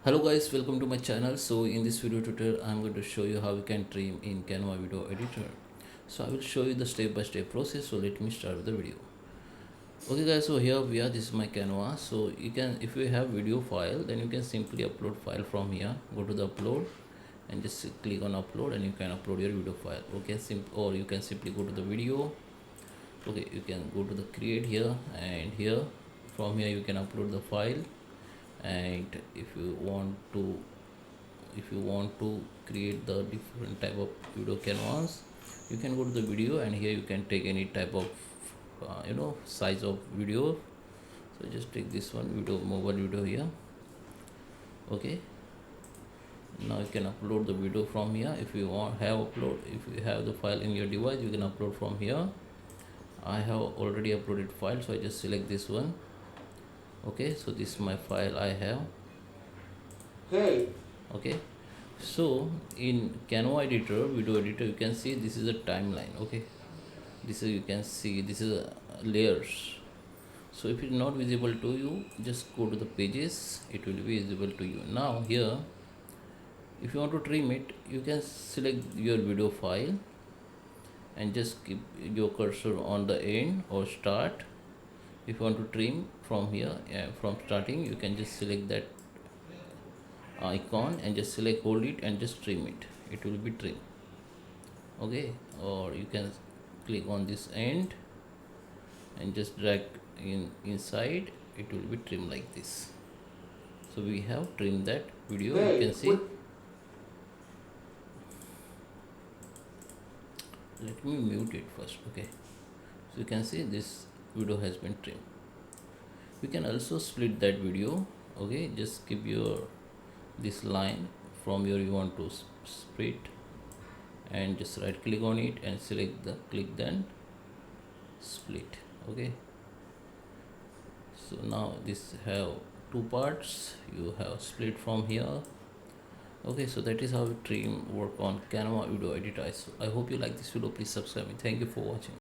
Hello guys, welcome to my channel. So in this video tutorial I'm going to show you how you can trim in Canva video editor. So I will show you the step-by-step process. So let me start with the video. Okay guys, so here we are. This is my Canva. So you can, if you have video file, then you can simply upload file from here. Go to the upload and just click on upload and you can upload your video file. Okay, or you can simply go to the video. Okay, you can go to the create here, and here from here you can upload the file. And if you want to create the different type of video canvas, you can go to the video, and here you can take any type of size of video. So just take this one video, mobile video here. Okay, now you can upload the video from here. If you have the file in your device, you can upload from here. I have already uploaded file, so I just select this one. Okay, so this is my file I have. Okay, so in Canva editor, video editor, you can see this is a timeline. Okay, this is, you can see this is layers. So if it's not visible to you, just go to the pages, it will be visible to you. Now here, if you want to trim it, you can select your video file and just keep your cursor on the end or start. If you want to trim from here, from starting, you can just select that icon and just select, hold it and just trim it. It will be trim. Okay, or you can click on this end and just drag inside. It will be trim like this. So we have trimmed that video. You can see. Let me mute it first. Okay, so you can see this video has been trimmed. You can also split that video. Okay, just keep your this line from here you want to split, and just right click on it and select the click, then split. Okay, so now this have two parts, you have split from here. Okay, so that is how we trim work on Canva video editor. So I hope you like this video. Please subscribe me. Thank you for watching.